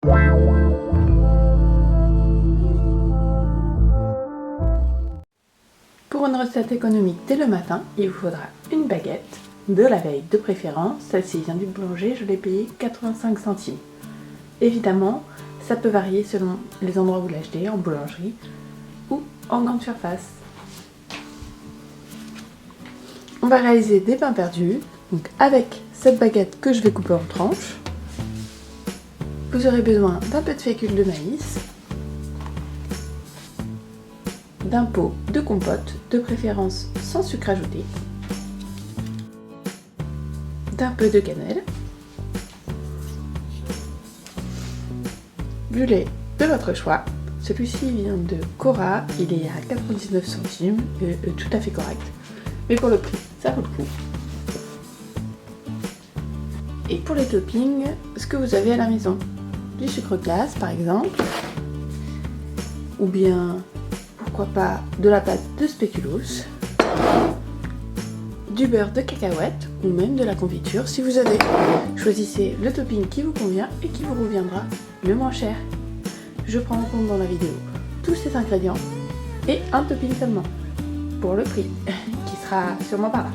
Pour une recette économique dès le matin, il vous faudra une baguette, de la veille de préférence. Celle-ci vient du boulanger, je l'ai payée 85 centimes. Évidemment, ça peut varier selon les endroits où vous l'achetez, en boulangerie ou en grande surface. On va réaliser des pains perdus, donc avec cette baguette que je vais couper en tranches. Vous aurez besoin d'un peu de fécule de maïs, d'un pot de compote, de préférence sans sucre ajouté, d'un peu de cannelle, du lait de votre choix. Celui-ci vient de Cora, il est à 99 centimes, tout à fait correct, mais pour le prix, ça vaut le coup. Et pour les toppings, ce que vous avez à la maison, du sucre glace par exemple, ou bien pourquoi pas de la pâte de spéculoos, du beurre de cacahuète ou même de la confiture si vous avez. Choisissez le topping qui vous convient et qui vous reviendra le moins cher. Je prends en compte dans la vidéo tous ces ingrédients et un topping seulement pour le prix qui sera sûrement par là.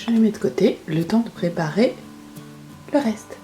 Je les mets de côté, le temps de préparer le reste.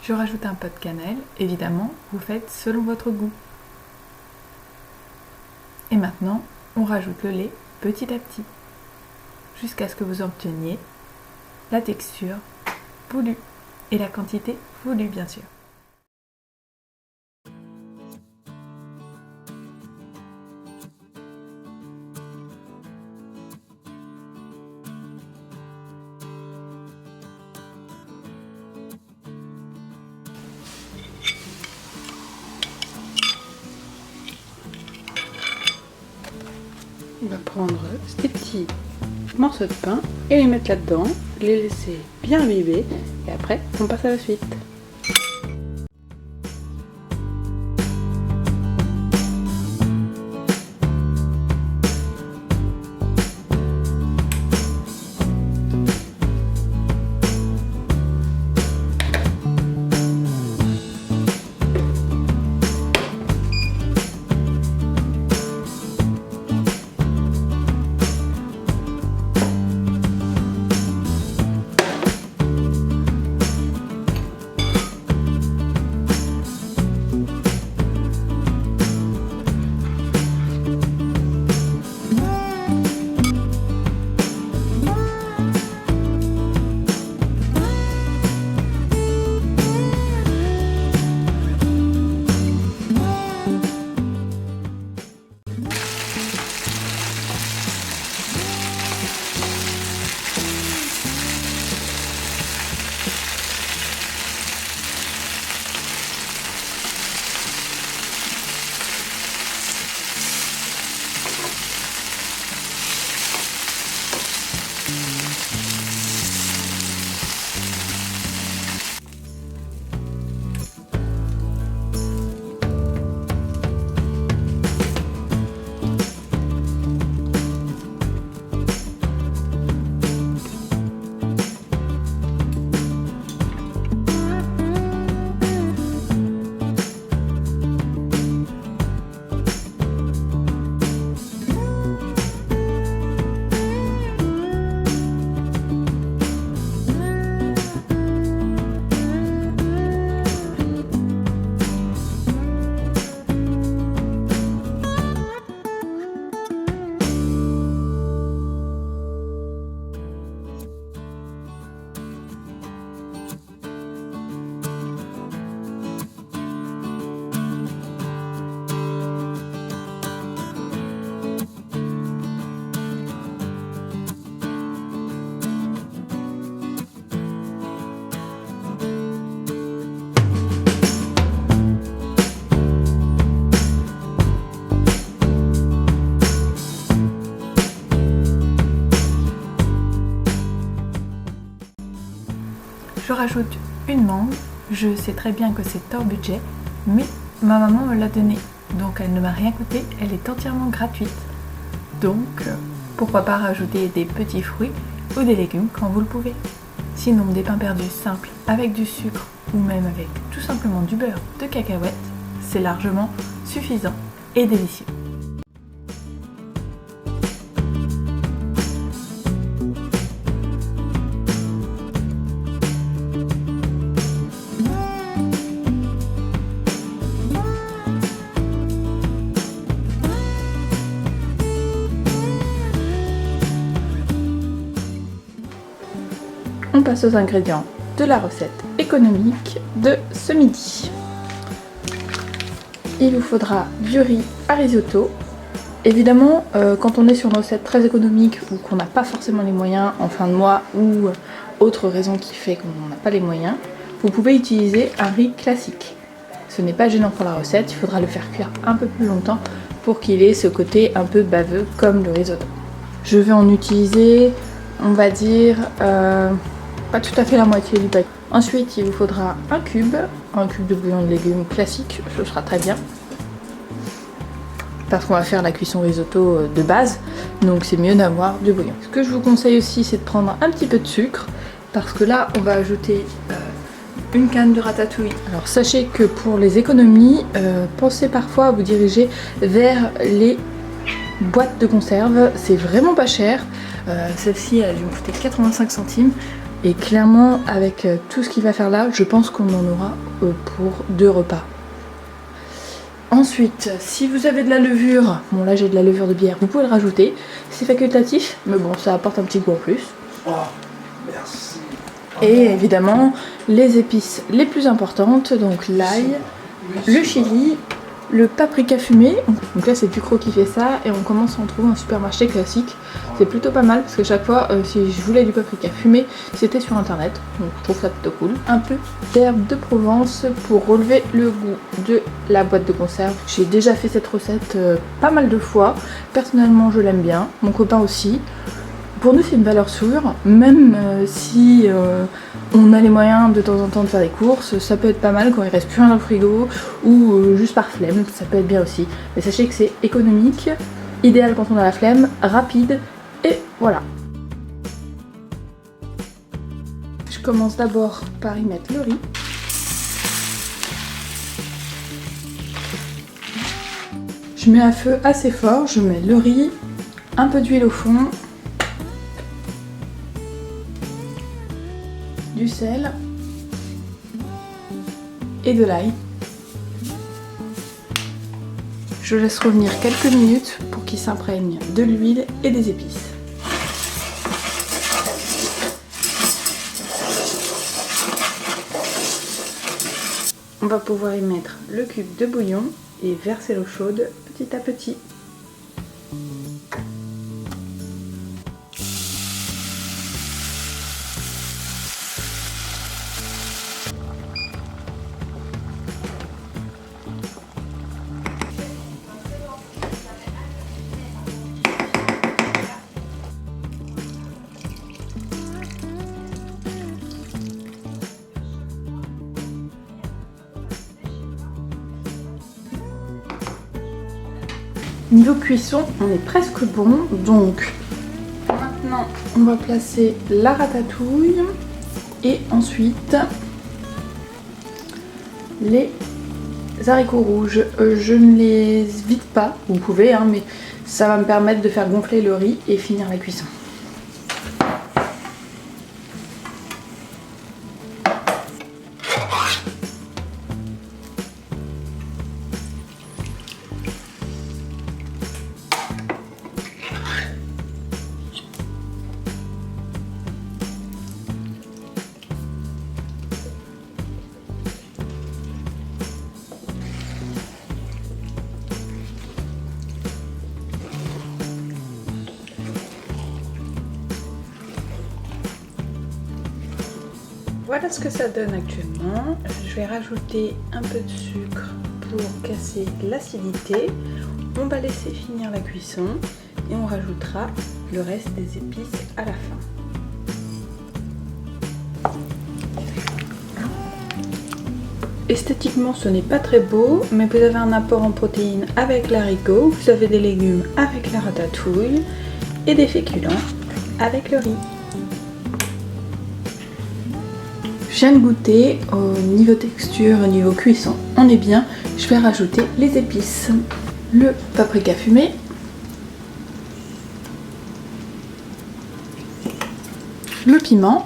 Je rajoute un peu de cannelle, évidemment, vous faites selon votre goût. Et maintenant, on rajoute le lait petit à petit, jusqu'à ce que vous obteniez la texture voulue et la quantité voulue, bien sûr. On va prendre ces petits morceaux de pain et les mettre là-dedans, les laisser bien imbiber et après on passe à la suite. rajoute une mangue. Je sais très bien que c'est hors budget, mais ma maman me l'a donnée. Donc elle ne m'a rien coûté, elle est entièrement gratuite. Donc pourquoi pas rajouter des petits fruits ou des légumes quand vous le pouvez. Sinon des pains perdus simples avec du sucre ou même avec tout simplement du beurre de cacahuète, c'est largement suffisant et délicieux. On passe aux ingrédients de la recette économique de ce midi. Il vous faudra du riz à risotto. Évidemment, quand on est sur une recette très économique ou qu'on n'a pas forcément les moyens en fin de mois ou autre raison qui fait qu'on n'a pas les moyens, vous pouvez utiliser un riz classique. Ce n'est pas gênant pour la recette, il faudra le faire cuire un peu plus longtemps pour qu'il ait ce côté un peu baveux comme le risotto. Je vais en utiliser, on va dire, pas tout à fait la moitié du paquet. Ensuite, il vous faudra un cube de bouillon de légumes classique, ce sera très bien. Parce qu'on va faire la cuisson risotto de base, donc c'est mieux d'avoir du bouillon. Ce que je vous conseille aussi, c'est de prendre un petit peu de sucre, parce que là, on va ajouter une canne de ratatouille. Alors sachez que pour les économies, pensez parfois à vous diriger vers les boîtes de conserve, c'est vraiment pas cher. Celle-ci, elle a dû me coûter 85 centimes. Et clairement, avec tout ce qu'il va faire là, je pense qu'on en aura pour 2 repas. Ensuite, si vous avez de la levure, bon là j'ai de la levure de bière, vous pouvez le rajouter. C'est facultatif, mais bon, ça apporte un petit goût en plus. Oh, merci. Et évidemment, les épices les plus importantes, donc l'ail, le chili, le paprika fumé. Donc là c'est Ducros qui fait ça et on commence à en trouver en supermarché classique. C'est plutôt pas mal parce que chaque fois si je voulais du paprika fumé c'était sur internet, donc je trouve ça plutôt cool. Un peu d'herbe de Provence pour relever le goût de la boîte de conserve. J'ai déjà fait cette recette pas mal de fois, personnellement je l'aime bien, mon copain aussi. Pour nous c'est une valeur sûre, même si on a les moyens de temps en temps de faire des courses, ça peut être pas mal quand il reste plus rien dans le frigo ou juste par flemme, ça peut être bien aussi. Mais sachez que c'est économique, idéal quand on a la flemme, rapide et voilà. Je commence d'abord par y mettre le riz. Je mets à feu assez fort, je mets le riz, un peu d'huile au fond, du sel et de l'ail. Je laisse revenir quelques minutes pour qu'il s'imprègne de l'huile et des épices. On va pouvoir y mettre le cube de bouillon et verser l'eau chaude petit à petit. Niveau cuisson, on est presque bon, donc maintenant on va placer la ratatouille et ensuite les haricots rouges. Je ne les vide pas, vous pouvez, hein, mais ça va me permettre de faire gonfler le riz et finir la cuisson. Voilà ce que ça donne actuellement. Je vais rajouter un peu de sucre pour casser l'acidité. On va laisser finir la cuisson et on rajoutera le reste des épices à la fin. esthétiquement ce n'est pas très beau, mais vous avez un apport en protéines avec l'haricot, vous avez des légumes avec la ratatouille et des féculents avec le riz. Je viens de goûter au niveau texture, au niveau cuisson, on est bien. Je vais rajouter les épices. Le paprika fumé, le piment,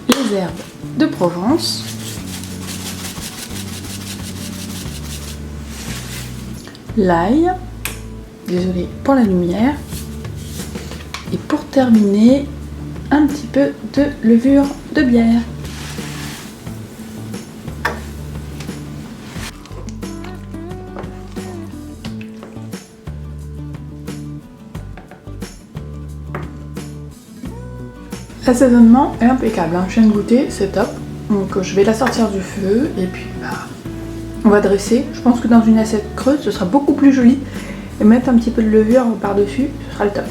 les herbes de Provence, l'ail, désolé pour la lumière, et pour terminer, un petit peu de levure de bière. L'assaisonnement est impeccable, hein. Je viens de goûter, c'est top. Donc je vais la sortir du feu et puis on va dresser. Je pense que dans une assiette creuse, ce sera beaucoup plus joli. Et mettre un petit peu de levure par-dessus, ce sera le top.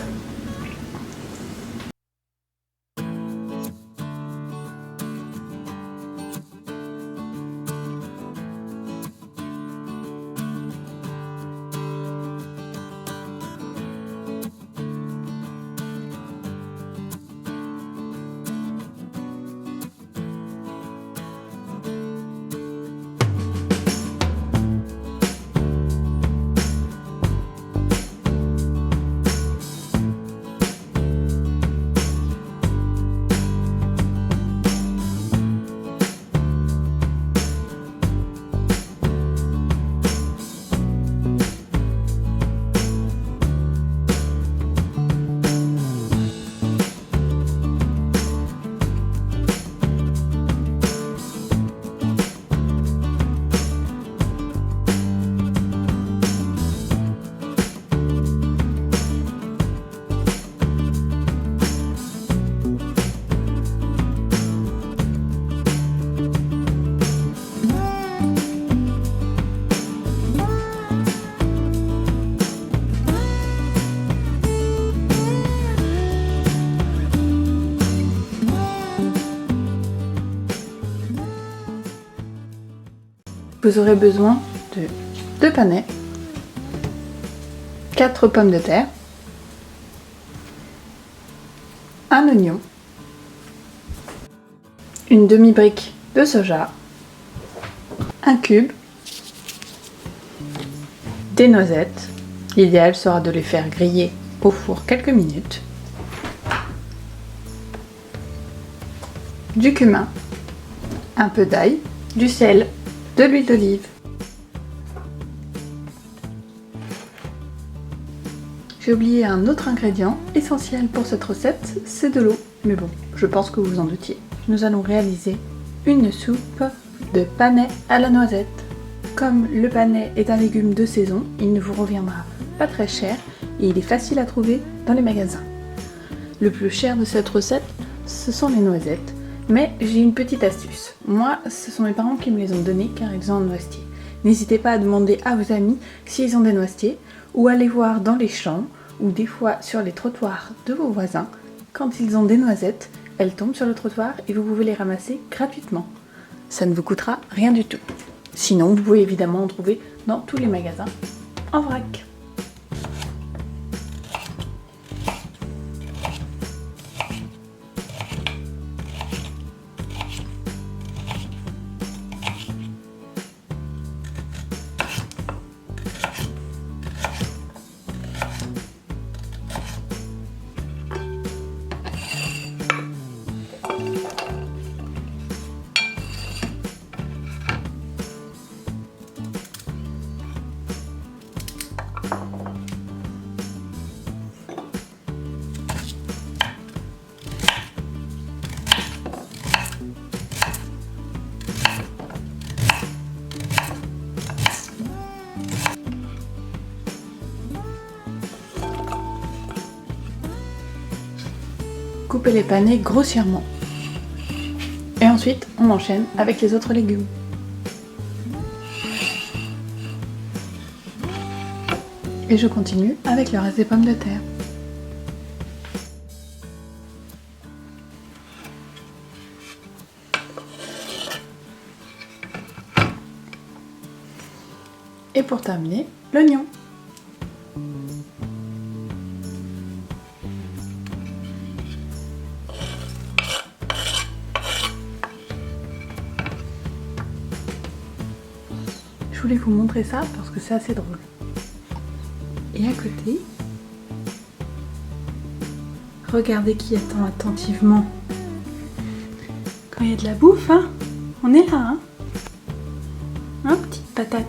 Vous aurez besoin de 2 panais, 4 pommes de terre, un oignon, une demi-brique de soja, un cube, des noisettes. L'idéal sera de les faire griller au four quelques minutes, du cumin, un peu d'ail, du sel, de l'huile d'olive. J'ai oublié un autre ingrédient essentiel pour cette recette, c'est de l'eau. Mais bon, je pense que vous en doutiez. Nous allons réaliser une soupe de panais à la noisette. Comme le panais est un légume de saison, il ne vous reviendra pas très cher et il est facile à trouver dans les magasins. Le plus cher de cette recette, ce sont les noisettes. Mais j'ai une petite astuce. Moi, ce sont mes parents qui me les ont données car ils ont un noisetier. N'hésitez pas à demander à vos amis s'ils ont des noisetiers ou à les voir dans les champs ou des fois sur les trottoirs de vos voisins. Quand ils ont des noisettes, elles tombent sur le trottoir et vous pouvez les ramasser gratuitement. Ça ne vous coûtera rien du tout. Sinon, vous pouvez évidemment en trouver dans tous les magasins en vrac. Coupez les panais grossièrement. Et ensuite, on enchaîne avec les autres légumes. Et je continue avec le reste des pommes de terre. Et pour terminer, l'oignon. Je voulais vous montrer ça parce que c'est assez drôle. Et à côté, regardez qui attend attentivement. Quand il y a de la bouffe, hein, on est là, hein. Hein, petite patate.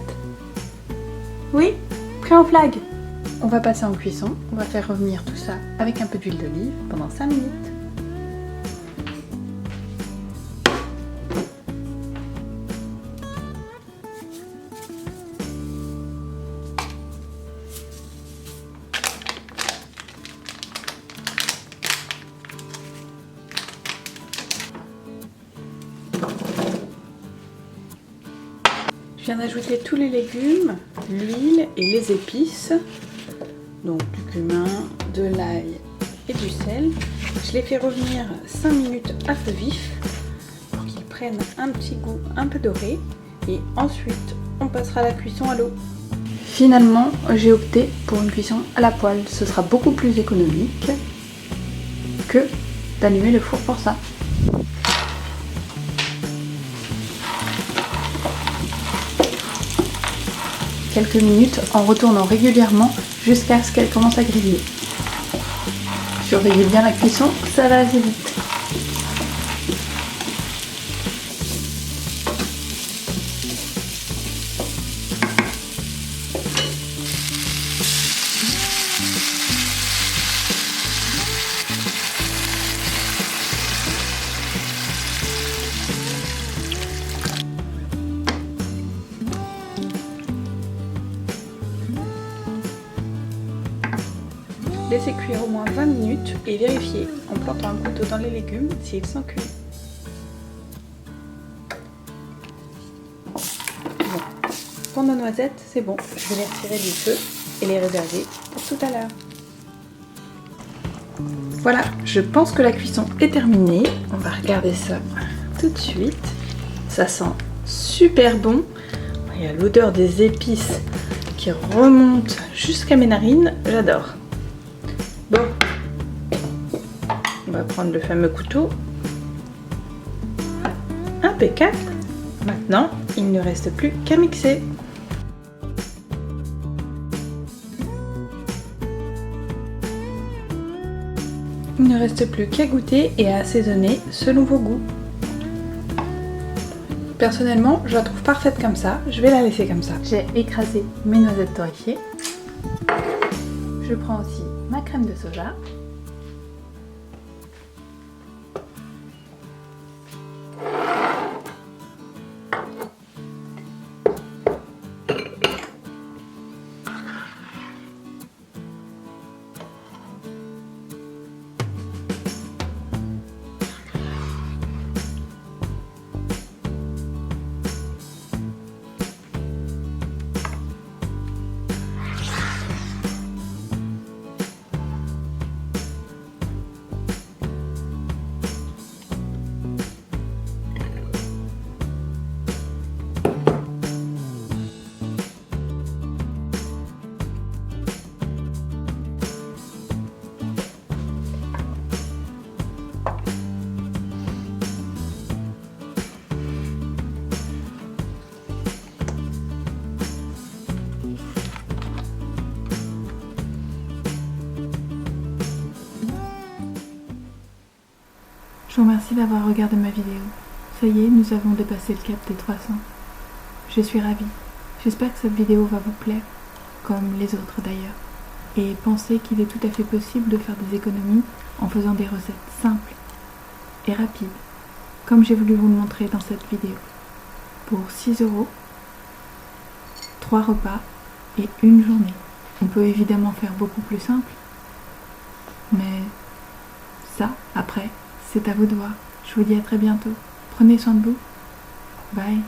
Oui, prêt au flag. On va passer en cuisson, on va faire revenir tout ça avec un peu d'huile d'olive pendant 5 minutes. Je viens d'ajouter tous les légumes, l'huile et les épices, donc du cumin, de l'ail et du sel. Je les fais revenir 5 minutes à feu vif pour qu'ils prennent un petit goût un peu doré et ensuite on passera la cuisson à l'eau. Finalement, j'ai opté pour une cuisson à la poêle, ce sera beaucoup plus économique que d'allumer le four pour ça. Quelques minutes en retournant régulièrement jusqu'à ce qu'elle commence à griller. Surveillez bien la cuisson, ça va assez vite. Laissez cuire au moins 20 minutes et vérifiez en plantant un couteau dans les légumes s'ils sont cuits. Bon. Pour nos noisettes, c'est bon. Je vais les retirer du feu et les réserver pour tout à l'heure. Voilà, je pense que la cuisson est terminée. On va regarder ça tout de suite. Ça sent super bon. Il y a l'odeur des épices qui remonte jusqu'à mes narines. J'adore. Bon, on va prendre le fameux couteau. Impeccable. Maintenant, il ne reste plus qu'à mixer. Il ne reste plus qu'à goûter et à assaisonner selon vos goûts. Personnellement, je la trouve parfaite comme ça. Je vais la laisser comme ça. J'ai écrasé mes noisettes torréfiées. Je prends aussi ma crème de soja. Je vous remercie d'avoir regardé ma vidéo. Ça y est, nous avons dépassé le cap des 300. Je suis ravie. J'espère que cette vidéo va vous plaire, comme les autres d'ailleurs. Et pensez qu'il est tout à fait possible de faire des économies en faisant des recettes simples et rapides, comme j'ai voulu vous le montrer dans cette vidéo. Pour 6 €, 3 repas et une journée. On peut évidemment faire beaucoup plus simple, mais ça, après, c'est à vous de voir. Je vous dis à très bientôt. Prenez soin de vous. Bye.